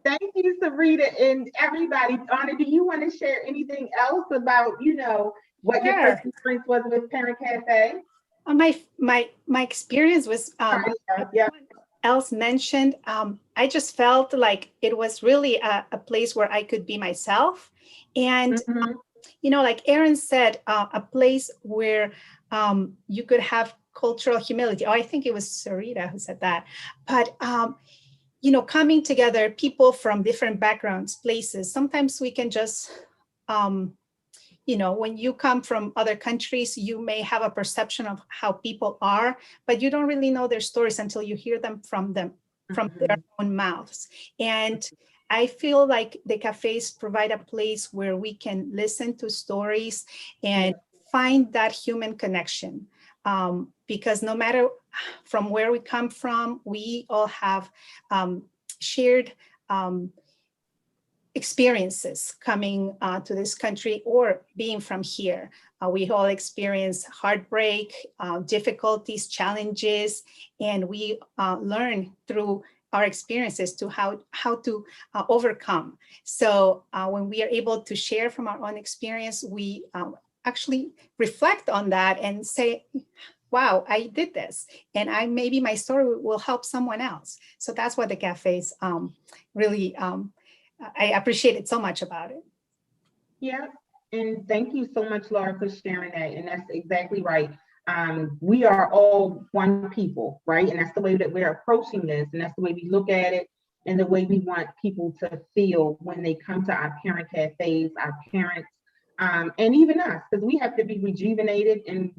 Thank you, Sarita, and everybody. Anna, do you want to share anything else about, what your first experience was with Parent Cafe? My experience was else mentioned. I just felt like it was really a place where I could be myself, and like Aaron said, a place where you could have cultural humility. Oh, I think it was Sarita who said that, but coming together, people from different backgrounds, places. Sometimes we can just, when you come from other countries, you may have a perception of how people are, but you don't really know their stories until you hear them from their own mouths. And I feel like the cafes provide a place where we can listen to stories and find that human connection. Because no matter from where we come from, we all have shared experiences coming to this country or being from here. We all experience heartbreak, difficulties, challenges, and we learn through our experiences to how to overcome. So when we are able to share from our own experience, we actually reflect on that and say, wow, I did this, and maybe my story will help someone else. So that's what the cafes really, I appreciate it so much about it. Yeah, and thank you so much, Laura, for sharing that. And that's exactly right. We are all one people, right? And that's the way that we're approaching this, and that's the way we look at it, and the way we want people to feel when they come to our parent cafes, our parents, and even us, because we have to be rejuvenated and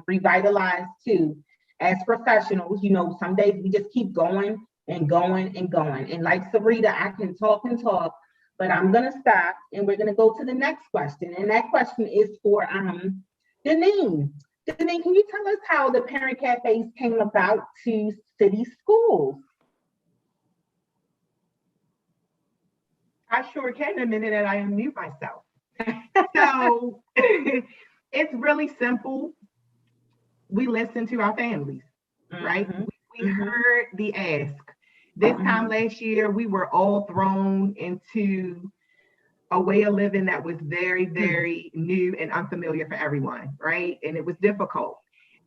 revitalized too. As professionals, some days we just keep going and going and going. And like Sarita, I can talk and talk, but I'm going to stop and we're going to go to the next question. And that question is for Deneen. Deneen, can you tell us how the parent cafes came about to city schools? I sure can, in a minute that I unmute myself. So it's really simple. We listen to our families, right? We heard the ask. This time last year, we were all thrown into a way of living that was very, very new and unfamiliar for everyone, right? And it was difficult.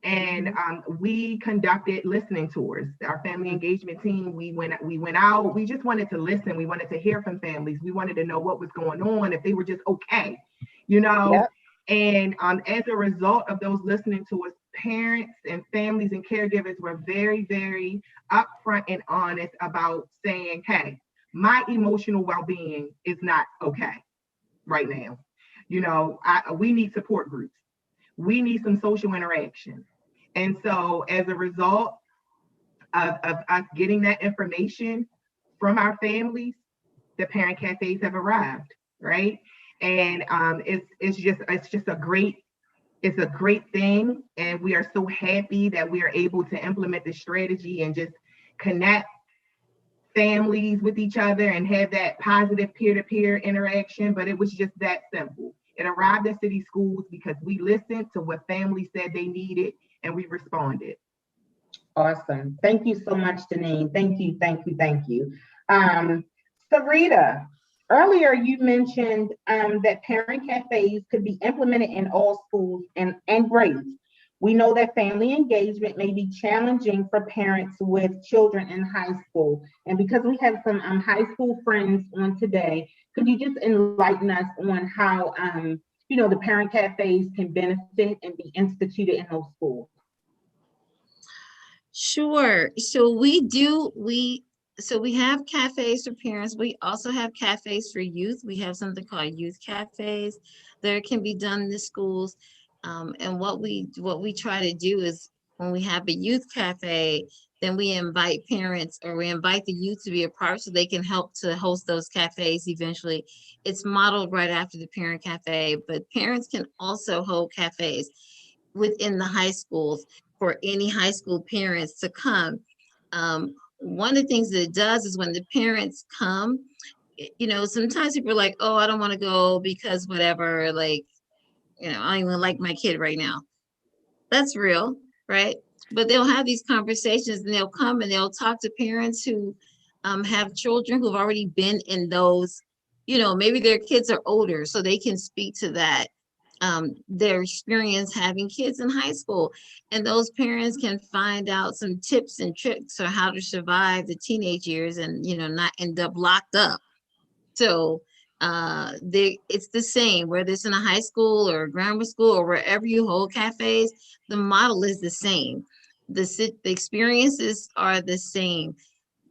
And we conducted listening tours. Our family engagement team, we went out. We just wanted to listen. We wanted to hear from families. We wanted to know what was going on, if they were just okay, Yep. And as a result of those listening tours, parents and families and caregivers were very, very upfront and honest about saying, hey, my emotional well-being is not okay right now. We need support groups. We need some social interaction. And so as a result of us getting that information from our families, the parent cafes have arrived, right? And it's just a great thing. And we are so happy that we are able to implement this strategy and just connect families with each other and have that positive peer-to-peer interaction. But it was just that simple. It arrived at city schools because we listened to what families said they needed and we responded. Awesome. Thank you so much, Deneen. Thank you, thank you, thank you. Sarita, earlier you mentioned that parent cafes could be implemented in all schools and grades. We know that family engagement may be challenging for parents with children in high school. And because we have some high school friends on today, could you just enlighten us on how the parent cafes can benefit and be instituted in those schools? Sure. So we have cafes for parents. We also have cafes for youth. We have something called youth cafes that can be done in the schools. And what we try to do is when we have a youth cafe, then we invite parents or we invite the youth to be a part so they can help to host those cafes eventually. It's modeled right after the parent cafe, but parents can also hold cafes within the high schools for any high school parents to come. One of the things that it does is when the parents come, sometimes people are like, oh, I don't want to go because whatever, like, I don't even like my kid right now. That's real, right? But they'll have these conversations and they'll come and they'll talk to parents who have children who've already been in those, maybe their kids are older, so they can speak to that. Their experience having kids in high school, and those parents can find out some tips and tricks on how to survive the teenage years and not end up locked up. So it's the same whether it's in a high school or a grammar school or wherever you hold cafes. The model is the same. The experiences are the same.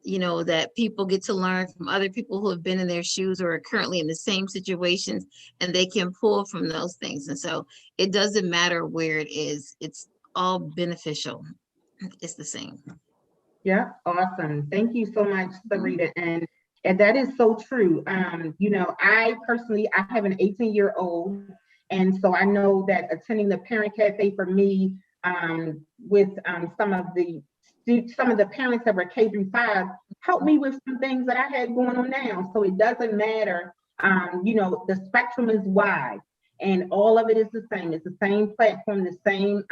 That people get to learn from other people who have been in their shoes or are currently in the same situations, and they can pull from those things. And so it doesn't matter where it is, it's all beneficial. It's the same. Yeah, awesome. Thank you so much, Sarita. And that is so true. I personally, I have an 18-year-old, and so I know that attending the parent cafe for me with some of the parents that were K through 5 helped me with some things that I had going on now. So it doesn't matter. The spectrum is wide. And all of it is the same. It's the same platform, the same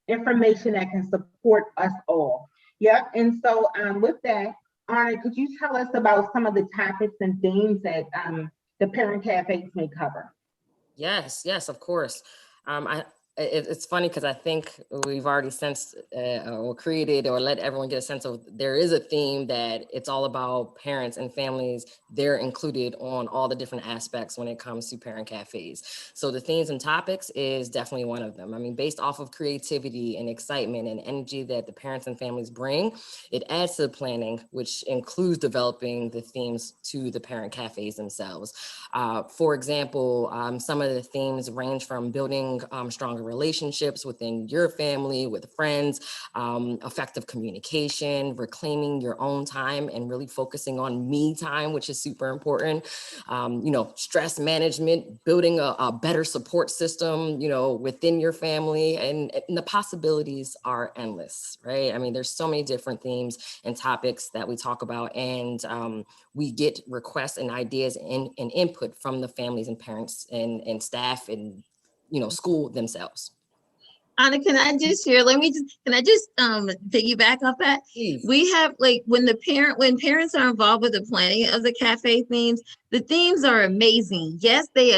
information that can support us all. Yep. And so with that, Arna, could you tell us about some of the topics and themes that the parent cafes may cover? Yes, yes, of course. It's funny because I think we've already sensed or created or let everyone get a sense of there is a theme that it's all about parents and families. They're included on all the different aspects when it comes to parent cafes. So the themes and topics is definitely one of them. I mean, based off of creativity and excitement and energy that the parents and families bring, it adds to the planning, which includes developing the themes to the parent cafes themselves. For example, some of the themes range from building stronger relationships within your family, with friends, effective communication, reclaiming your own time and really focusing on me time, which is super important. Stress management, building a better support system, within your family, and the possibilities are endless, right? I mean, there's so many different themes and topics that we talk about, and we get requests and ideas and input from the families and parents and staff and school themselves. Anna, can I just share? Can I just piggyback off that? Please. We have when parents are involved with the planning of the cafe themes, the themes are amazing. Yes, they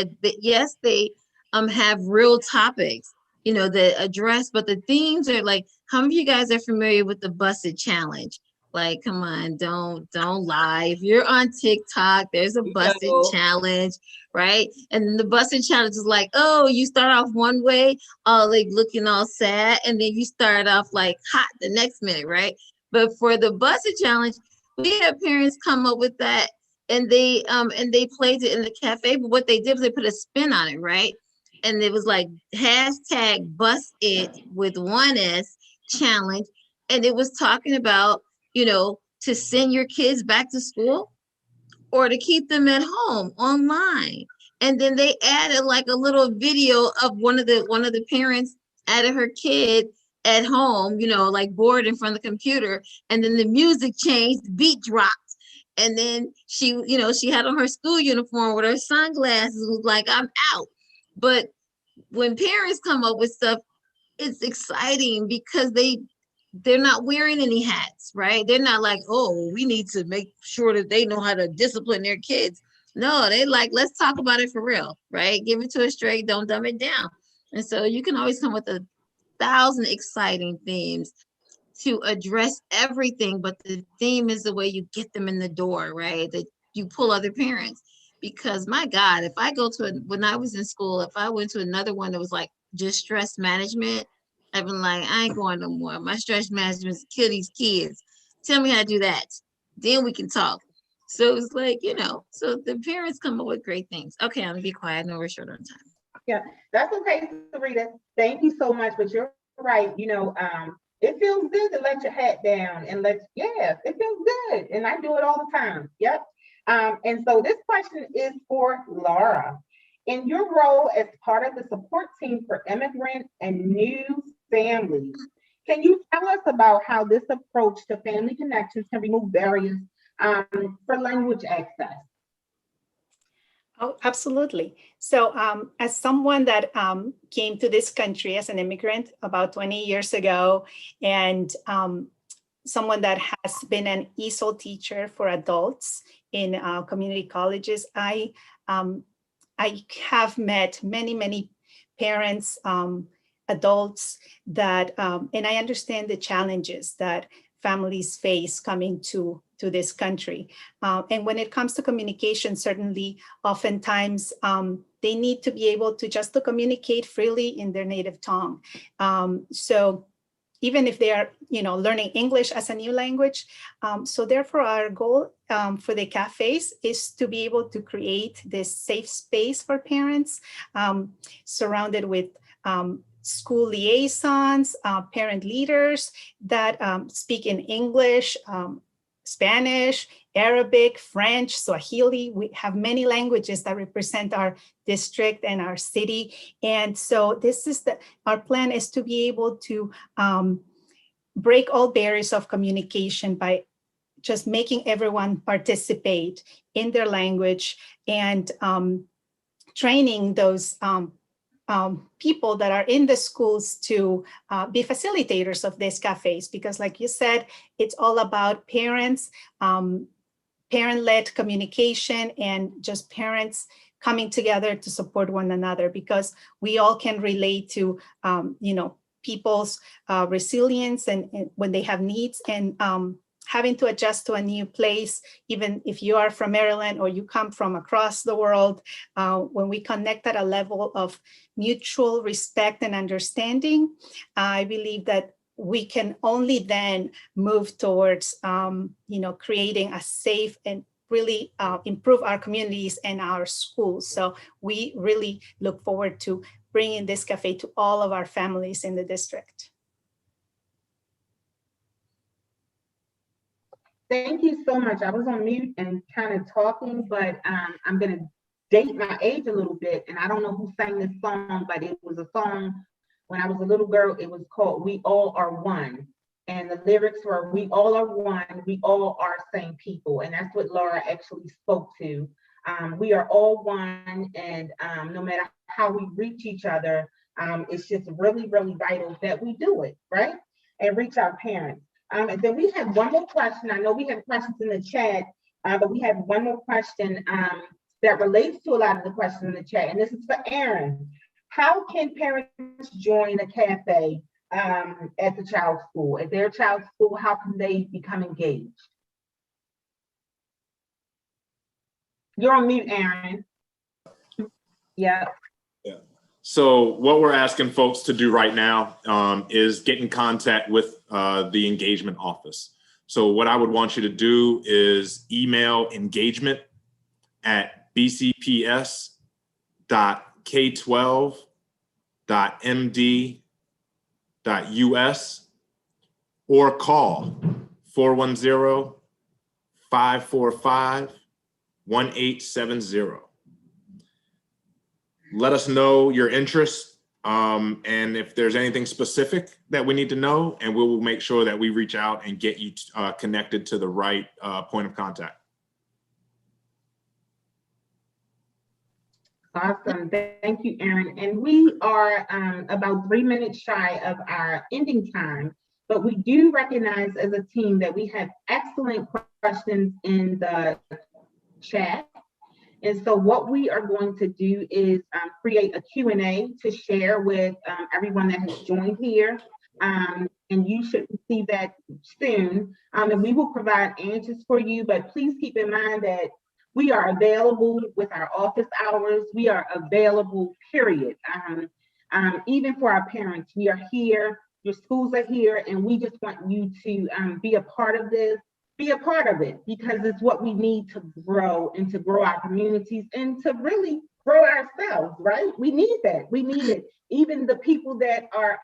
have real topics, that address, but the themes are like, how many of you guys are familiar with the Busted Challenge? Like, come on, don't lie. If you're on TikTok, there's a Busted Challenge, right? And the Busted Challenge is like, oh, you start off one way, like looking all sad, and then you start off like hot the next minute, right? But for the Busted Challenge, we had parents come up with that, and they played it in the cafe. But what they did was they put a spin on it, right? And it was like hashtag Bust It with one S challenge, and it was talking about to send your kids back to school or to keep them at home online. And then they added like a little video of one of the parents added her kid at home, like bored in front of the computer. And then the music changed, the beat dropped. And then she had on her school uniform with her sunglasses, was like, I'm out. But when parents come up with stuff, it's exciting because they're not wearing any hats, right? They're not like, oh, we need to make sure that they know how to discipline their kids. No, they like, let's talk about it for real, right? Give it to us straight, don't dumb it down. And so you can always come with 1,000 exciting themes to address everything, but the theme is the way you get them in the door, right? That you pull other parents. Because my God, if I when I was in school, if I went to another one that was like just stress management, I've been like, I ain't going no more. My stress management is kill these kids. Tell me how to do that. Then we can talk. So it's like, so the parents come up with great things. Okay, I'm gonna be quiet. I know we're short on time. Yeah, that's okay, Sarita. Thank you so much. But you're right. It feels good to let your hat down and it feels good. And I do it all the time. Yep. And so this question is for Laura. In your role as part of the support team for immigrant and new families, can you tell us about how this approach to family connections can remove barriers for language access? Oh, absolutely. So as someone that came to this country as an immigrant about 20 years ago, and someone that has been an ESOL teacher for adults in community colleges, I have met many parents, adults that, and I understand the challenges that families face coming to this country. And when it comes to communication, certainly, oftentimes they need to be able to just to communicate freely in their native tongue. So even if they are, learning English as a new language. So therefore, our goal for the cafes is to be able to create this safe space for parents, surrounded with school liaisons, parent leaders that speak in English, Spanish, Arabic, French, Swahili. We have many languages that represent our district and our city. And so this is our plan is to be able to break all barriers of communication by just making everyone participate in their language and training those people that are in the schools to be facilitators of these cafes, because like you said, it's all about parents, parent-led communication, and just parents coming together to support one another, because we all can relate to, people's resilience and when they have needs, and having to adjust to a new place, even if you are from Maryland or you come from across the world, when we connect at a level of mutual respect and understanding, I believe that we can only then move towards, creating a safe and really improve our communities and our schools. So we really look forward to bringing this cafe to all of our families in the district. Thank you so much. I was on mute and kind of talking, but I'm going to date my age a little bit. And I don't know who sang this song, but it was a song when I was a little girl. It was called We All Are One. And the lyrics were, we all are one, we all are same people. And that's what Laura actually spoke to. We are all one, and no matter how we reach each other, it's just really, really vital that we do it, right? And reach our parents. And then we have one more question. I know we have questions in the chat, but we have one more question that relates to a lot of the questions in the chat. And this is for Aaron. How can parents join a cafe at the child's school? At their child's school, how can they become engaged? You're on mute, Aaron. Yeah. So what we're asking folks to do right now is get in contact with the engagement office. So what I would want you to do is email engagement@bcps.k12.md.us or call 410-545-1870. Let us know your interest, and if there's anything specific that we need to know, and we will make sure that we reach out and get you connected to the right point of contact. Awesome. Thank you, Aaron. And we are about 3 minutes shy of our ending time, but we do recognize as a team that we have excellent questions in the chat. And so what we are going to do is create a Q&A to share with everyone that has joined here. And you should receive that soon. And we will provide answers for you, but please keep in mind that we are available with our office hours. We are available, period. Even for our parents, we are here, your schools are here, and we just want you to be a part of this. Be a part of it, because it's what we need to grow and to grow our communities and to really grow ourselves, right? We need that. We need it. Even the people that are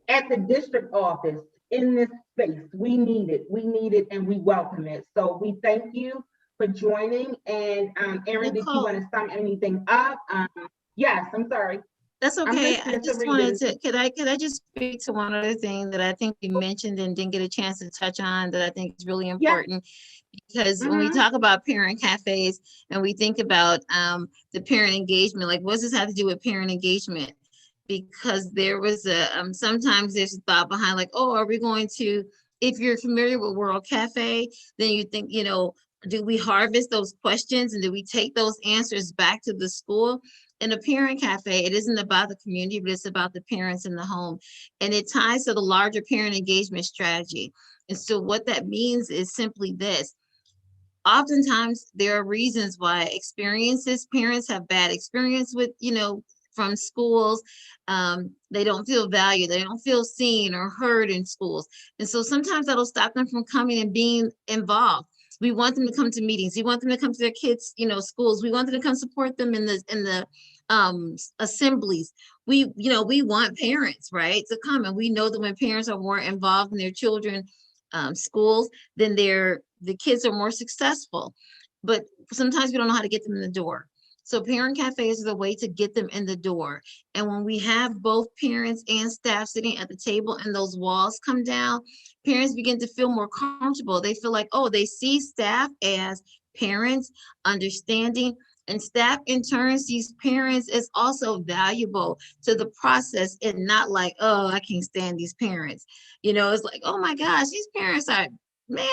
at the district office in this space, we need it. We need it, and we welcome it. So we thank you for joining. And Aaron, did you want to sum anything up? Yes, I'm sorry. That's okay. I just wanted to, could I just speak to one other thing that I think you mentioned and didn't get a chance to touch on that I think is really important? Because when we talk about parent cafes and we think about the parent engagement, like what does this have to do with parent engagement? Because there was sometimes there's a thought behind like, oh, are we going to, if you're familiar with World Cafe, then you think, do we harvest those questions and do we take those answers back to the school? In a parent cafe, it isn't about the community, but it's about the parents in the home. And it ties to the larger parent engagement strategy. And so what that means is simply this. Oftentimes, there are reasons why parents have bad experience with, from schools. They don't feel valued. They don't feel seen or heard in schools. And so sometimes that'll stop them from coming and being involved. We want them to come to meetings. We want them to come to their kids, schools. We want them to come support them in the assemblies. We want parents, right, to come. And we know that when parents are more involved in their children schools, then the kids are more successful. But sometimes we don't know how to get them in the door. So parent cafes are the way to get them in the door. And when we have both parents and staff sitting at the table and those walls come down, parents begin to feel more comfortable. They feel like, oh, they see staff as parents, understanding, And staff interns, these parents is also valuable to the process and not like, oh, I can't stand these parents. You know, it's like, oh my gosh, these parents are, man,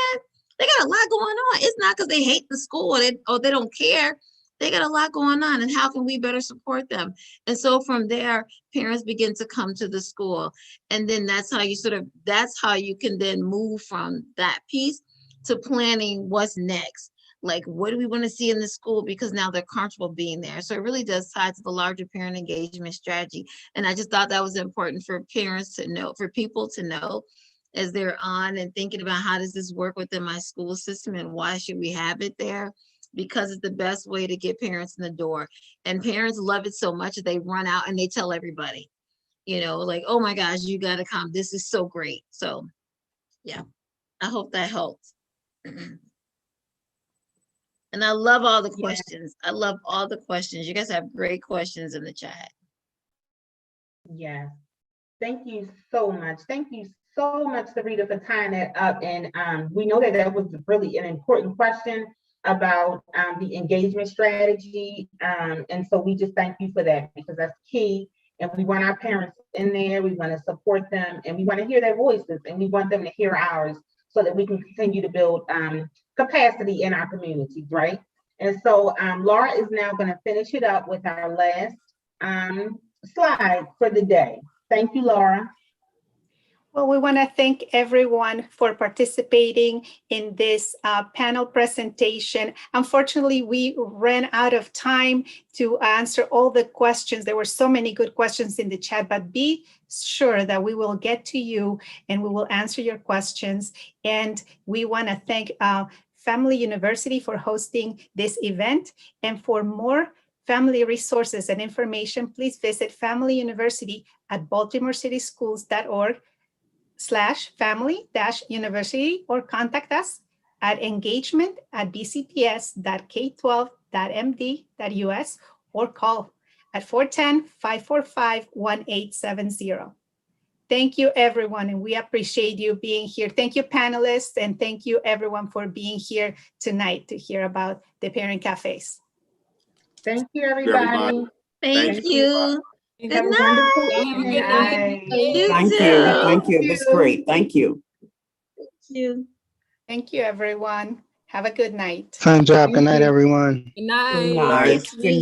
they got a lot going on. It's not because they hate the school or they don't care. They got a lot going on, and how can we better support them? And so from there, parents begin to come to the school. And then that's how you can then move from that piece to planning what's next. Like, what do we want to see in the school? Because now they're comfortable being there. So it really does tie to the larger parent engagement strategy. And I just thought that was important for parents to know, for people to know as they're on and thinking about how does this work within my school system and why should we have it there? Because it's the best way to get parents in the door. And parents love it so much that they run out and they tell everybody, you know, like, oh my gosh, you got to come. This is so great. So yeah, I hope that helps. And I love all the questions. I love all the questions. You guys have great questions in the chat. Yes. Thank you so much. Thank you so much, Sarita, for tying that up. And we know that that was really an important question about the engagement strategy. And so we just thank you for that, because that's key. And we want our parents in there. We want to support them, and we want to hear their voices, and we want them to hear ours, so that we can continue to build capacity in our communities, right? And so Laura is now going to finish it up with our last slide for the day. Thank you, Laura. Well, we want to thank everyone for participating in this panel presentation. Unfortunately, we ran out of time to answer all the questions. There were so many good questions in the chat, but be sure that we will get to you and we will answer your questions. And we want to thank Family University for hosting this event. And for more family resources and information, please visit Family University at baltimorecitysschools.org/family-university, or contact us at engagement@bcps.k12.md.us, or call at 410-545-1870. Thank you, everyone, and we appreciate you being here. Thank you, panelists, and thank you, everyone, for being here tonight to hear about the parent cafes. Thank you, everybody. Thank you. Good Have a night. wonderful Have a evening. good night. You Thank too. you. Thank you. That's great. Thank you. Thank you, everyone. Have a good night. Fine job. Thank Good night, you. everyone. Good night. Good night. Good night.